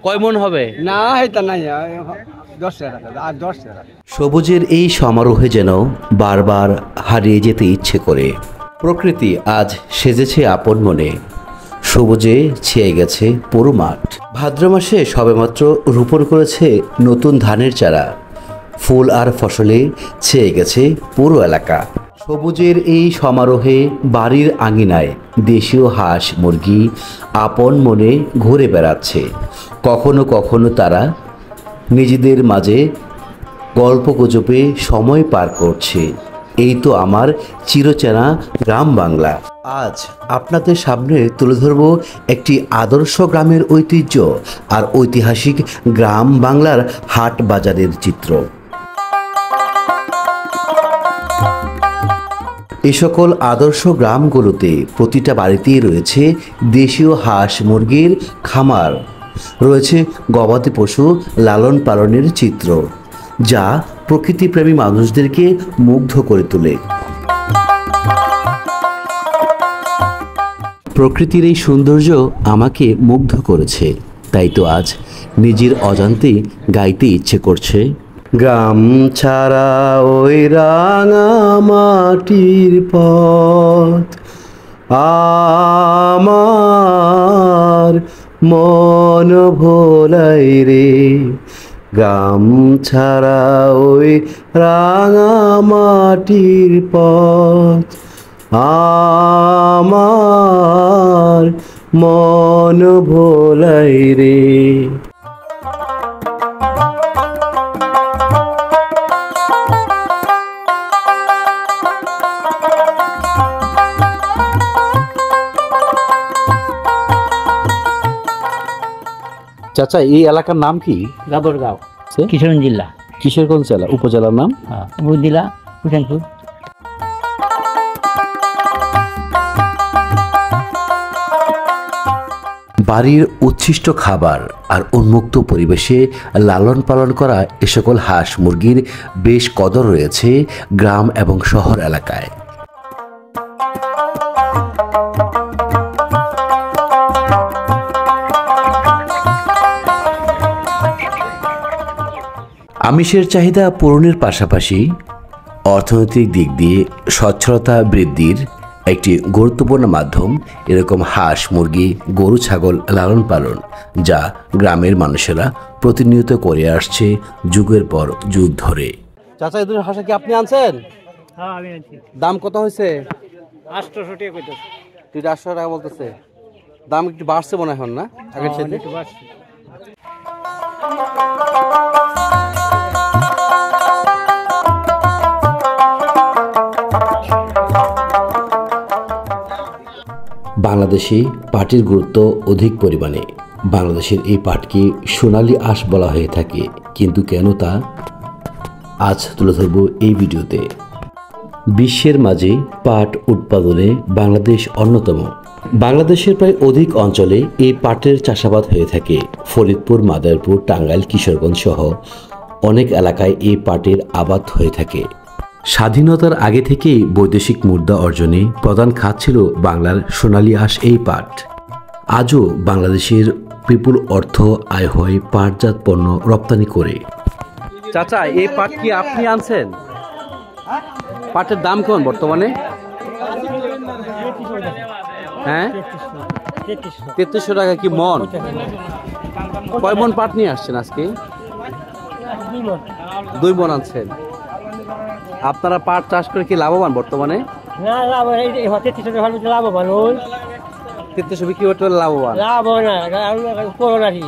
কয় মন হবে? না এটা নাই 10 টাকা আর 10 টাকা। সবুজের এই সমারোহে যেন বারবার হারিয়ে যেতে ইচ্ছে করে। প্রকৃতি আজ সেজেছে আপন মনে, সবুজে ছেয়ে গেছে পুরো মাঠ। ভাদ্র মাসে সবেমাত্র রোপণ করেছে নতুন ধানের চারা, ফুল আর ফসলে ছেয়ে গেছে পুরো এলাকা। সবুজের এই সমারোহে বাড়ির আঙিনায় দেশীয় হাঁস মুরগি আপন মনে ঘুরে বেড়াচ্ছে। কখনো কখনো তারা নিজেদের মাঝে গল্পগুজবে সময় পার করছে। এই তো আমার চিরচেনা গ্রাম বাংলা। আজ আপনাদের সামনে তুলে ধরব একটি আদর্শ গ্রামের ঐতিহ্য আর ঐতিহাসিক গ্রাম বাংলার হাট বাজারের চিত্র। এই সকল আদর্শ গ্রামগুলোতে প্রতিটা বাড়িতেই রয়েছে দেশীয় হাঁস মুরগির খামার, রয়েছে গবাদি পশু লালন পালনের চিত্র, যা প্রকৃতিপ্রেমী মানুষদেরকে মুগ্ধ করে তোলে। প্রকৃতির এই সৌন্দর্য আমাকে মুগ্ধ করেছে, তাই তো আজ নিজের অজান্তেই গাইতে ইচ্ছে করছে। গ্রাম ছাড়া ওই রাঙা মাটির পথ আমার মন ভোলাই রে, গ্রাম ছাড়া ওই রাঙা মাটির পথ আমার মন ভোলাই রে। চাচা, এই এলাকার নাম কি? গাবরগাঁও, কিশোরগঞ্জ জেলা। কিশোরগঞ্জ জেলা, উপজেলার নাম উপজেলা হুসেনপুর। বাড়ির উচ্ছিষ্ট খাবার আর উন্মুক্ত পরিবেশে লালন পালন করা এ সকল হাঁস মুরগির বেশ কদর রয়েছে গ্রাম এবং শহর এলাকায়। আমিষের চাহিদা পূরণের পাশাপাশি অর্থনৈতিক দিক দিয়ে সচ্ছলতা বৃদ্ধির একটি গুরুত্বপূর্ণ মাধ্যম এরকম হাঁস মুরগি গরু ছাগল লালন পালন, যা গ্রামের মানুষেরা প্রতিনিয়ত করে আসছে যুগের পর যুগ ধরে। চাচা, এই দুটো হাঁস কি আপনি আনছেন? হ্যাঁ, আমি আনছি। দাম কত হয়েছে? 800 টাকা কইতেছে। 800 টাকা বলতেছে। দাম একটু বাড়ছে মনে হয় না আগের চেয়ে? একটু বাড়ছে। বাংলাদেশে পাটের গুরুত্ব অধিক পরিমাণে। বাংলাদেশের এই পাটকে সোনালী আঁশ বলা হয়ে থাকে, কিন্তু কেন তা আজ তুলে ধরব এই ভিডিওতে। বিশ্বের মাঝে পাট উৎপাদনে বাংলাদেশ অন্যতম। বাংলাদেশের প্রায় অধিক অঞ্চলে এই পাটের চাষাবাদ হয়ে থাকে। ফরিদপুর, মাদারীপুর, টাঙ্গাইল, কিশোরগঞ্জ সহ অনেক এলাকায় এই পাটের আবাদ হয়ে থাকে। স্বাধীনতার আগে থেকেই বৈদেশিক মুদ্রা অর্জনে প্রধান খাত ছিল বাংলার সোনালী আঁশ এই পাট। আজও বাংলাদেশের বিপুল অর্থ আয় হয় পাটজাত পণ্য রপ্তানি করে। চাচা, এই পাট কি আপনি আনছেন? পাটের দাম কেমন বর্তমানে? হ্যাঁ, 3300 টাকা কি মন? কয় মন পাট নিয়ে আসছেন আজকে? 2 মন আনছেন। আপনারা পাট চাষ করে কি লাভবান বর্তমানে? না, লাভ এই 3300 টাকা লাভবান। ওই 3300 বিক্রি করতে লাভবান? লাভ হয় না, করোনা কি।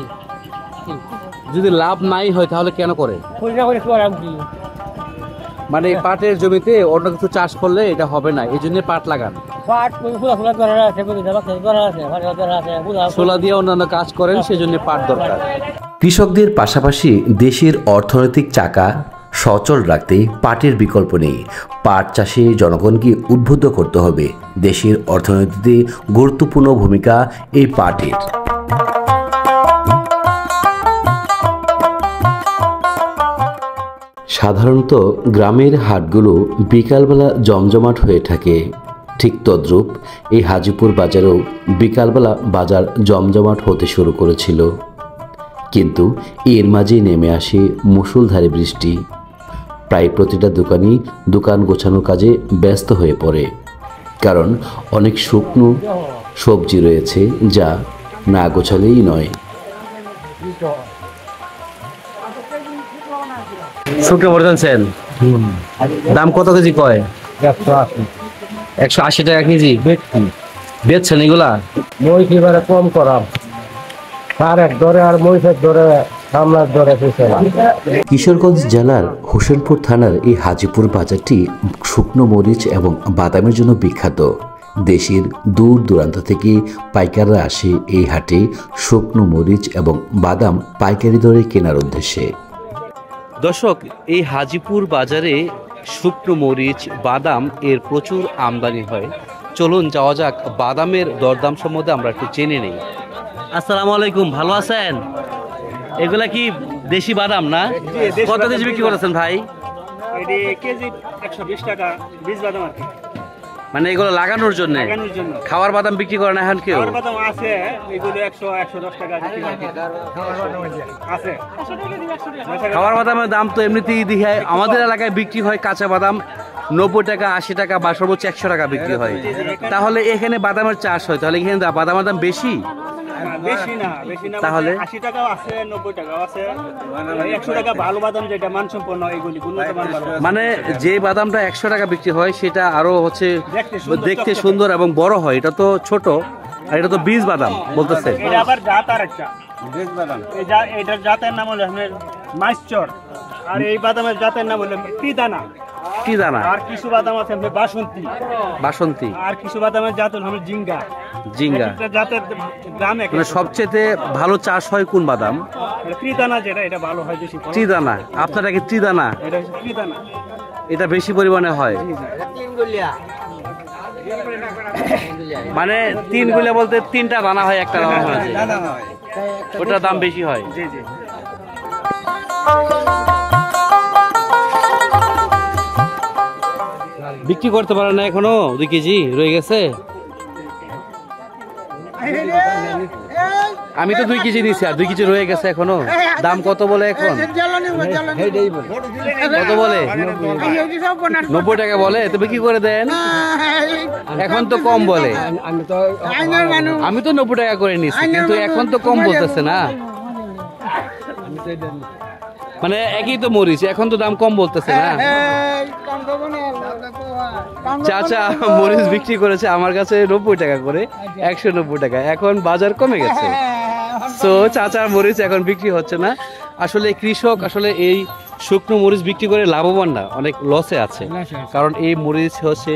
যদি লাভ নাই হয় তাহলে কেন করে? না করে করাম কি, মানে এই পাটের জমিতে অন্য কিছু চাষ করলে এটা হবে না, এই জন্য পাট লাগান। পাট ফুলা করা আছে, ছোলা দিয়ে অন্যান্য কাজ করেন, সেজন্য পাট দরকার। কৃষকদের পাশাপাশি দেশের অর্থনৈতিক চাকা সচল রাখতে পাটের বিকল্প নেই। পাট চাষে জনগণকে উদ্বুদ্ধ করতে হবে। দেশের অর্থনীতিতে গুরুত্বপূর্ণ ভূমিকা এই পাটের। সাধারণত গ্রামের হাটগুলো বিকালবেলা জমজমাট হয়ে থাকে। ঠিক তদ্রূপ এই হাজিপুর বাজারেও বিকালবেলা বাজার জমজমাট হতে শুরু করেছিল। কিন্তু এর মাঝেই নেমে আসে মুষলধারে বৃষ্টি। প্রায় প্রতিটা দোকানই দোকান গোছানোর কাজে ব্যস্ত হয়ে পড়ে, কারণ অনেক শুকনো সবজি রয়েছে যা না গোছালেই নয়। শুকনো মরিচ আনছেন, দাম কত কেজি কয়? 180 টাকা কেজি বেচছেন এগুলা? মরিচ এবারে কম করাম, আর এক দরে আর মরিচের দরে সামলার দরে কিশোরগঞ্জ জেলার হোসেনপুর থানার এই হাজিপুর বাজারটি শুকনো মরিচ এবং বাদামের জন্য বিখ্যাত। দেশের দূর দূরান্ত থেকে পাইকাররা আসে এই হাটে শুকনো মরিচ এবং বাদাম পাইকারি দরে কেনার উদ্দেশ্যে। দর্শক, এই হাজিপুর বাজারে শুকনো মরিচ বাদাম এর প্রচুর আমদানি হয়। চলুন যাওয়া যাক, বাদামের দরদাম সম্বন্ধে আমরা একটু জেনে নেই। আসসালামু আলাইকুম, ভালো আছেন? এগুলা কি দেশি বাদাম না? কত কেজি বিক্রি করেছেন ভাই? কেজি 120 টাকা বীজ বাদাম আর কি। মানে এগুলো লাগানোর জন্য? খাওয়ার বাদাম বিক্রি করে না এখন কেউ? বাদাম আছে, এগুলো 100-110 টাকা আছে। খাওয়ার বাদামের দাম তো এমনিতেই দিয়ে আমাদের এলাকায় বিক্রি হয় কাঁচা বাদাম 90 টাকা, 80 টাকা বা সর্বোচ্চ 100 টাকা বিক্রি হয়। তাহলে এখানে বাদামের চাষ হয়, তাহলে এখানে বাদামের দাম বেশি? বেশি না তাহলে 80 টাকাও আছে, 90 টাকাও আছে, 100 টাকা ভালো বাদাম যেটা মানসম্পন্ন এগুলি উন্নত মান বাদাম। মানে যে বাদামটা 100 টাকা বিক্রি হয় সেটা আরো হচ্ছে দেখতে সুন্দর এবং বড় হয়, এটা তো ছোট, আর এটা তো বীজ বাদাম বলতেছে। এটা আবার জাত আর একটা বীজ বাদাম, এটার জাতের নাম হলো আপনার মাইস্চর, আর এই বাদামের জাতের নাম হলো তিদানা। কি দানা? আর কিছু বাদাম আছে আপনার বাসন্তী, আর কিছু বাদামের জাত হলো জিঙ্গা। এটা জাতের দাম এক। মানে সবচেয়ে ভালো চাষ হয় কোন বাদাম? ত্রিদানা, যেটা এটা ভালো হয় বেশি। ত্রিদানা? আপনারা কি ত্রিদানা? এটা হচ্ছে ত্রিদানা, এটা বেশি পরিমাণে হয়। মানে 3 গুলা বলতে 3টা দানা হয়, একটা দানা হয়, ওটার দাম বেশি হয়। জি জি। বিক্রি করতে পারে না এখনো? 2 কেজি রয়ে গেছে। আমি তো 2 কেজি নিছি, আর 2 কেজি রয়ে গেছে এখনো। দাম কত বলে এখন? কত বলে? 90 টাকা বলে। তো বিক্রি করে দেন, এখন তো কম বলে। আমি তো 90 টাকা করে নিছি, কিন্তু এখন তো কম বলতেছে না। মানে একই তো মরিচ, এখন তো দাম কম বলতেছে না। চাচা মরিচ বিক্রি করেছে আমার কাছে 90 টাকা করে, 190 টাকা। এখন বাজার কমে গেছে, তো চাচার মরিচ এখন বিক্রি হচ্ছে না। আসলে কৃষক আসলে এই শুকনো মরিচ বিক্রি করে লাভবান না, অনেক লসে আছে। কারণ এই মরিচ হচ্ছে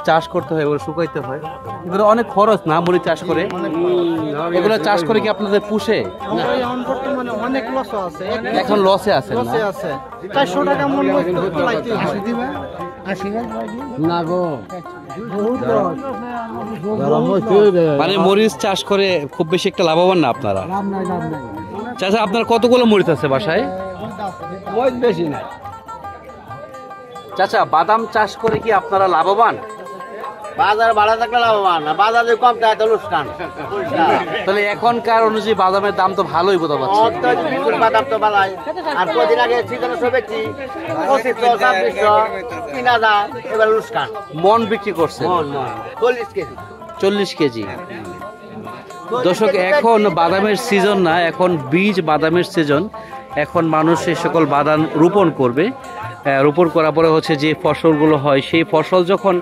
চাষ করতে হয়, এগুলো শুকাইতে হয়, এগুলো অনেক খরচ না মরিচ চাষ করে। এগুলো চাষ করে কি আপনাদের পুষে? এখন লসে আছে মানে মরিচ চাষ করে খুব বেশি একটা লাভবান না আপনারা। চাচা আপনার কতগুলো মরিচ আছে বাসায়? বেশি না। চাচা বাদাম চাষ করে কি আপনারা লাভবান? বাজার ভালো থাকলে লাভবান, বাজার যদি কম থাকে তাহলে লোকসান। তাহলে এখনকার অনুযায়ী বাদামের দাম তো ভালোই বোঝা যাচ্ছে। বাদাম তো ভালোই, আর কদিন আগে সিজনে সব ব্যক্তি 2500, 2600, 3000, এবার লোকসান। মন বিক্রি করছে 40 কেজি। 40 কেজি। দর্শক, এখন বাদামের সিজন না, এখন বীজ বাদামের সিজন। এখন মানুষ এই সকল বাদাম রোপণ করবে। রোপণ করার পরে হচ্ছে যে ফসলগুলো হয়, সেই ফসল যখন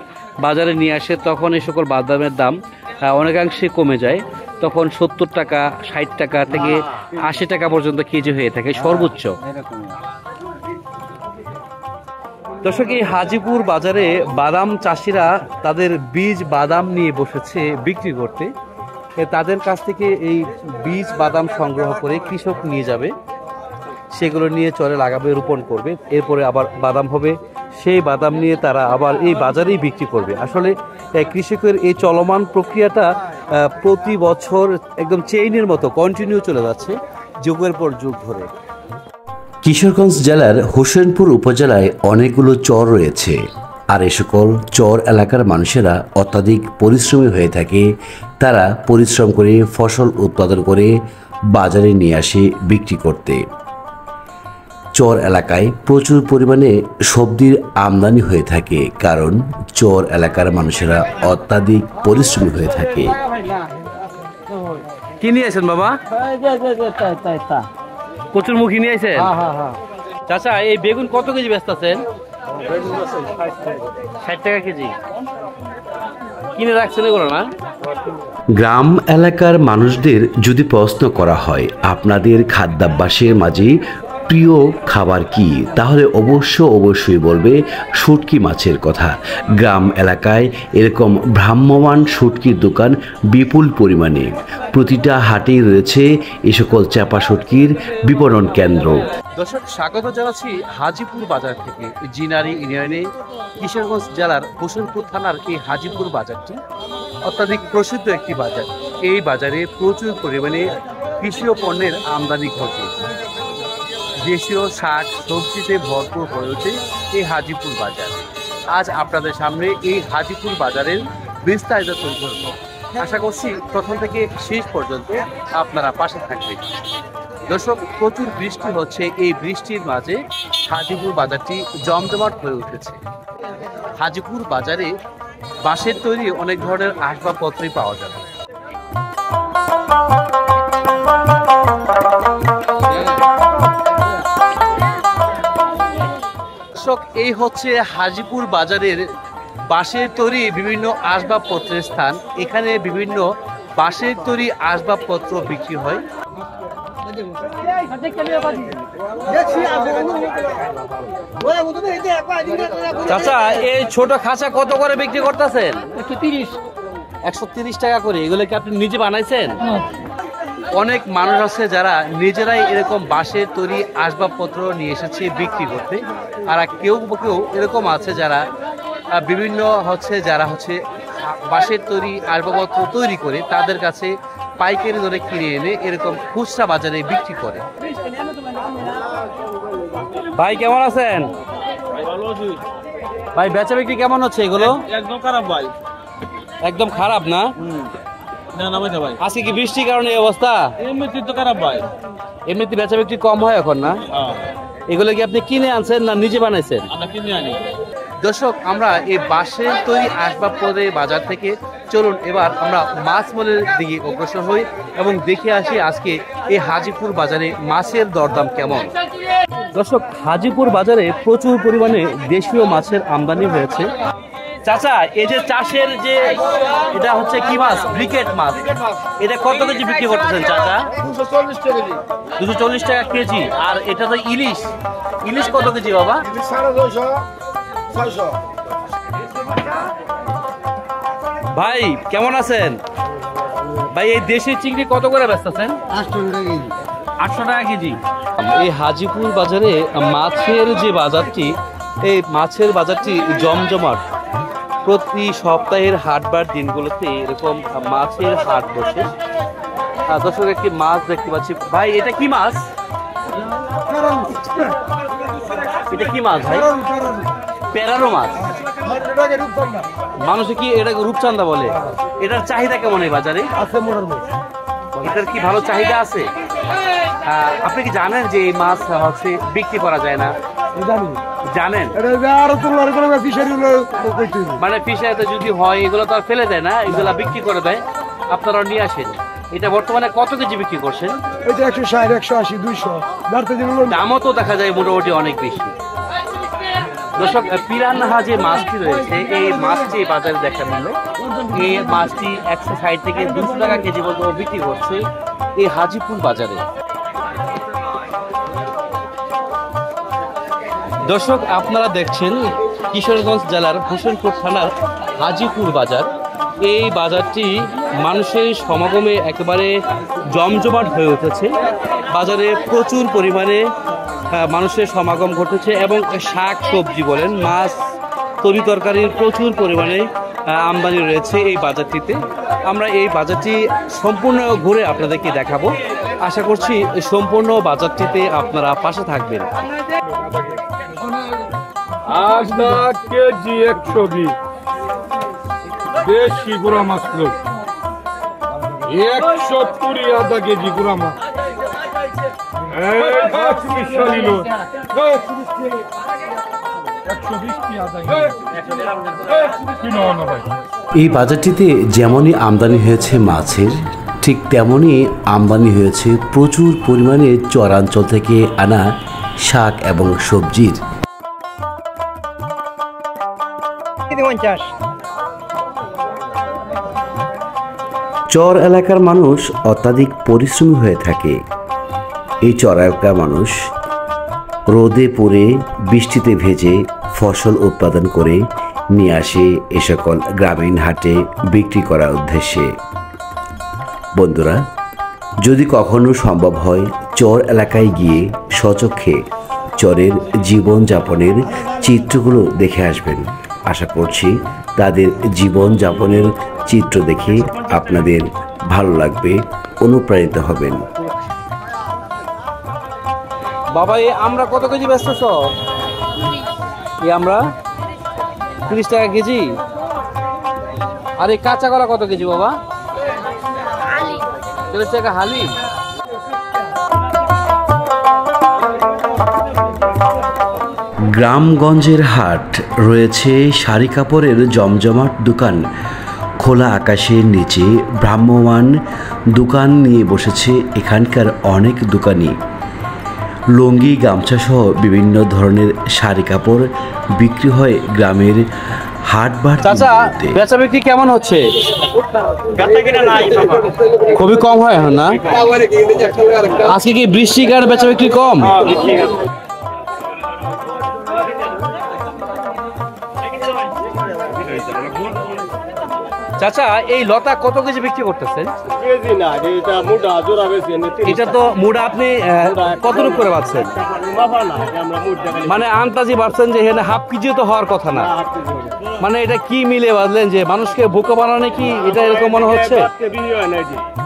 বাজারে নিয়ে আসে তখন এই সকল বাদামের দাম অনেকাংশে কমে যায়। তখন 70 টাকা, 60 টাকা থেকে 80 টাকা পর্যন্ত কেজি হয়ে থাকে সর্বোচ্চ। দর্শক, এই হাজিপুর বাজারে বাদাম চাষিরা তাদের বীজ বাদাম নিয়ে বসেছে বিক্রি করতে। তাদের কাছ থেকে এই বীজ বাদাম সংগ্রহ করে কৃষক নিয়ে যাবে, সেগুলো নিয়ে চরে লাগাবে, রোপণ করবে, এরপরে আবার বাদাম হবে, সেই বাদাম নিয়ে তারা আবার এই বাজারেই বিক্রি করবে। আসলে কৃষকের এই চলমান প্রক্রিয়াটা প্রতি বছর একদম চেইনের মতো কন্টিনিউ চলে যাচ্ছে যুগের পর যুগ ধরে। কিশোরগঞ্জ জেলার হোসেনপুর উপজেলায় অনেকগুলো চর রয়েছে, আর এ সকল চর এলাকার মানুষেরা অত্যাধিক পরিশ্রমী হয়ে থাকে। তারা পরিশ্রম করে ফসল উৎপাদন করে বাজারে নিয়ে আসে বিক্রি করতে। চর এলাকায় প্রচুর পরিমাণে সবজির আমদানি হয়ে থাকে, কারণ চর এলাকার মানুষেরা অত্যাধিক পরিশ্রমী হয়ে থাকে। কি নিয়ে আসেন বাবা? কচুর মুখী নিয়ে আসেন? চাচা, এই বেগুন কত কেজি ব্যস্ত আছেন? 60 টাকা কেজি কিনে রাখছেন এগুলো না? গ্রাম এলাকার মানুষদের যদি প্রশ্ন করা হয় আপনাদের খাদ্যাভ্যাসের মাঝে প্রিয় খাবার কি, তাহলে অবশ্যই বলবে শুটকি মাছের কথা। গ্রাম এলাকায় এরকম ভ্রাম্যমান শুটকির দোকান বিপুল পরিমাণে। প্রতিটা হাটেই রয়েছে এ সকল চাপা শুটকির বিপণন কেন্দ্র। দর্শক, স্বাগত জানাচ্ছি হাজিপুর বাজার থেকে। জিনারি ইউনিয়নে কিশোরগঞ্জ জেলার হোসেনপুর থানার এই হাজিপুর বাজারটি অত্যাধিক প্রসিদ্ধ একটি বাজার। এই বাজারে প্রচুর পরিমাণে কৃষি পণ্যের আমদানি ঘটে। দেশীয় শাক সবজিতে ভরপুর হয়ে ওঠে এই হাজিপুর বাজার। আজ আপনাদের সামনে এই হাজিপুর বাজারের বিস্তারিত তুলে ধরব। আশা করছি প্রথম থেকে শেষ পর্যন্ত আপনারা পাশে থাকবেন। দর্শক, প্রচুর বৃষ্টি হচ্ছে। এই বৃষ্টির মাঝে হাজিপুর বাজারটি জমজমাট হয়ে উঠেছে। হাজিপুর বাজারে বাঁশের তৈরি অনেক ধরনের আসবাবপত্রই পাওয়া যাবে। দর্শক, এই হচ্ছে হাজিপুর বাজারের বাঁশের তৈরি বিভিন্ন আসবাবপত্রের স্থান। এখানে বিভিন্ন বাঁশের তৈরি আসবাবপত্র বিক্রি হয়। চাচা, এই ছোট খাঁচা কত করে বিক্রি করতেছেন? 130 টাকা করে। এগুলো কি আপনি নিজে বানাইছেন? অনেক মানুষ আছে যারা নিজেরাই এরকম বাঁশের তৈরি আসবাবপত্র নিয়ে এসেছে বিক্রি করতে। আর কেউ কেউ এরকম আছে যারা বিভিন্ন যারা বাঁশের তৈরি আসবাবপত্র তৈরি করে তাদের কাছে পাইকারি দরে কিনে এনে এরকম খুচরা বাজারে বিক্রি করে। ভাই, কেমন আছেন? ভাই, বেচা বিক্রি কেমন হচ্ছে এগুলো? একদম খারাপ ভাই। একদম খারাপ না? ভাই, আজকে কি বৃষ্টির কারণে এই অবস্থা? এমনিতে তো খারাপ ভাই। এমনিতে বেচা বিক্রি কম হয় এখন না? এগুলো কি আপনি কিনে আনছেন না নিজে বানাইছেন? আমরা কিনে আনি। দর্শক, আমরা এই বাঁশের তৈরি আসবাবপত্রের বাজার থেকে চলুন এবার আমরা মাছ মলের দিকে অগ্রসর হই এবং দেখে আসি আজকে এই হাজিপুর বাজারে মাছের দরদাম কেমন। দর্শক, হাজিপুর বাজারে প্রচুর পরিমাণে দেশীয় মাছের আমদানি হয়েছে। চাচা, এই যে চাষের যে এটা হচ্ছে কি মাছ? ব্রিকেট মাছ। এটা কত কেজি বিক্রি করতেছেন চাচা? 240 টাকা কেজি। আর এটা তো ইলিশ। ইলিশ কত কেজি বাবা? 600। ভাই, কেমন আছেন? ভাই, এই দেশি চিংড়ি কত করে বেচতেছেন? 800 টাকা কেজি। এই হাজিপুর বাজারে মাছের যে বাজারটি, এই মাছের বাজারটি জমজমাট। প্রতি সপ্তাহের হাটবার দিনগুলোতে এরকম মাছের হাট বসে। দর্শক, একটি মাছ দেখতে পাচ্ছি। ভাই, এটা কি মাছ? এটা কি মাছ ভাই? পেরানো মাছ। মানুষে কি এটাকে রূপচান্দা বলে? এটার চাহিদা কেমন এই বাজারে? এটার কি ভালো চাহিদা আছে? আপনি কি জানেন যে এই মাছ বিক্রি করা যায় না? জানেন? মানে ফিশারিতে যদি হয় এগুলো তো আর ফেলে দেয় না, এগুলা বিক্রি করে দেয়, আপনারা নিয়ে আসেন। এটা বর্তমানে কত কেজি বিক্রি করছেন? 160, 180, 200। দামও তো দেখা যায় মোটামুটি অনেক বেশি। দর্শক, পিরানহা যে মাছটি রয়েছে, এই মাছটি বাজারে দেখা মিলল। এই মাছটি 160 থেকে 200 টাকা কেজি পর্যন্ত বিক্রি করছে এই হাজিপুর বাজারে। দর্শক, আপনারা দেখছেন কিশোরগঞ্জ জেলার হোসেনপুর থানার হাজিপুর বাজার। এই বাজারটি মানুষের সমাগমে একেবারে জমজমাট হয়ে উঠেছে। বাজারে প্রচুর পরিমাণে মানুষের সমাগম ঘটেছে এবং শাক সবজি বলেন, মাছ, তরি তরকারির প্রচুর পরিমাণে আমদানি রয়েছে এই বাজারটিতে। আমরা এই বাজারটি সম্পূর্ণ ঘুরে আপনাদেরকে দেখাবো। আশা করছি সম্পূর্ণ বাজারটিতে আপনারা পাশে থাকবেন। আদা কেজি 120, দেশি গুড়া মাছ 120 আধা কেজি গুড়া মাছ। এই বাজারটিতে যেমনই আমদানি হয়েছে মাছের, ঠিক তেমনই আমদানি হয়েছে প্রচুর পরিমাণে চরাঞ্চল থেকে আনা শাক এবং সবজির। চর এলাকার মানুষ অত্যাধিক পরিশ্রমী হয়ে থাকে। এই চর এলাকার মানুষ রোদে পুড়ে বৃষ্টিতে ভেজে ফসল উৎপাদন করে নিয়ে আসে এ সকল গ্রামীণ হাটে বিক্রি করার উদ্দেশ্যে। বন্ধুরা, যদি কখনো সম্ভব হয় চর এলাকায় গিয়ে স্বচক্ষে চরের জীবনযাপনের চিত্রগুলো দেখে আসবেন। আশা করছি তাদের জীবনযাপনের চিত্র দেখে আপনাদের ভালো লাগবে, অনুপ্রাণিত হবেন। বাবা এই আমরা কত কেজি বেচতেছ? এই আমরা 30 টাকা কেজি। আর এই কাঁচা কলা কত কেজি বাবা? 40 টাকা হালি। গ্রামগঞ্জের হাট, রয়েছে শাড়ি কাপড়ের জমজমাট দোকান। খোলা আকাশের নিচে ভ্রাম্যমান দোকান নিয়ে বসেছে এখানকার অনেক দোকানি। লুঙ্গি, গামছা সহ বিভিন্ন ধরনের শাড়ি কাপড় বিক্রি হয় গ্রামের হাট চাচা, বাড়িতে। বেচা বিক্রি কেমন হচ্ছে? খুবই কম হয় এখন না? আজকে কি বৃষ্টির কারণে বেচা বিক্রি কম? চাচা এই লতা কত কেজি বিক্রি করতেছেন? কেজি না, এটা মোটা জোড়া বেশি। এটা তো মুড়া আপনি কতটুকু করে পাচ্ছেন? মাফা না, এটা আমরা মুট দেখাই। মানে আন্দাজি পাচ্ছেন যে এখানে হাফ কেজি তো হওয়ার কথা না। মানে এটা কি মিলে বাঁধলেন যে মানুষকে বোকা বানানো কি এটা এরকম মনে হচ্ছে?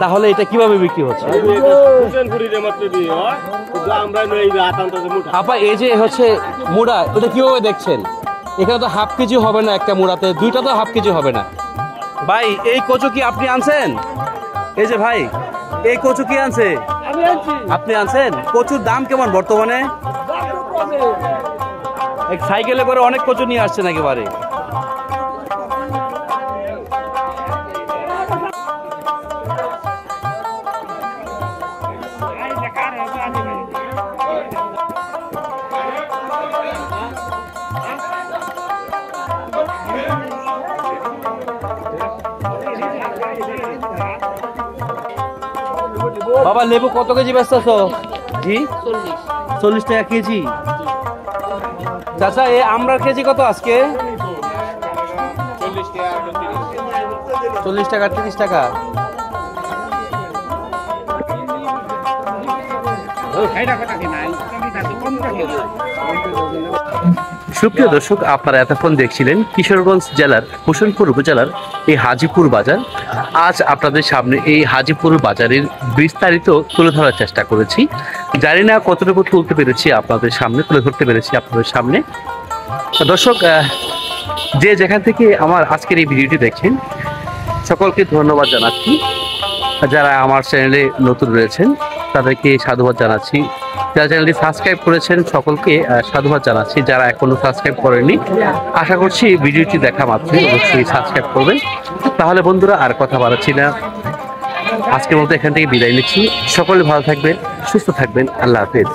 তাহলে এটা কিভাবে বিক্রি হচ্ছে? আপা এই যে হচ্ছে মুড়া, এটা কিভাবে দেখছেন? এখানে তো হাফ কেজি হবে না একটা মুড়াতে, দুইটা তো হাফ কেজি হবে না। ভাই এই কচু কি আপনি আনছেন? এই যে ভাই এই কচু কি আনছে? আপনি আনছেন? কচুর দাম কেমন বর্তমানে? এক সাইকেলে করে অনেক কচু নিয়ে আসছেন একেবারে। বাবা লেবু কত কেজি বেচতেছো? জি 40 টাকা কেজি। চাচা এই আমরার কেজি কত আজকে? 40 টাকা 30 টাকা। সুপ্রিয় দর্শক, আপনারা এতক্ষণ দেখছিলেন কিশোরগঞ্জ জেলার হোসেনপুর উপজেলার এই হাজিপুর বাজার। আজ আপনাদের সামনে এই হাজিপুর বাজারের বিস্তারিত তুলে ধরার চেষ্টা করেছি। জানি না কতটুকু তুলতে পেরেছি আপনাদের সামনে, তুলে ধরতে পেরেছি আপনাদের সামনে। দর্শক, যে যেখান থেকে আমার আজকের এই ভিডিওটি দেখেন সকলকে ধন্যবাদ জানাচ্ছি। যারা আমার চ্যানেলে নতুন রয়েছেন তাদেরকে সাধুবাদ জানাচ্ছি। যারা চ্যানেলটি সাবস্ক্রাইব করেছেন সকলকে সাধুবাদ জানাচ্ছি। যারা এখনো সাবস্ক্রাইব করেননি, আশা করছি ভিডিওটি দেখা মাত্রই অবশ্যই সাবস্ক্রাইব করবেন। তাহলে বন্ধুরা আর কথা বাড়াচ্ছি না, আজকের মতো এখান থেকে বিদায় নিচ্ছি। সকলে ভালো থাকবেন, সুস্থ থাকবেন। আল্লাহ হাফেজ।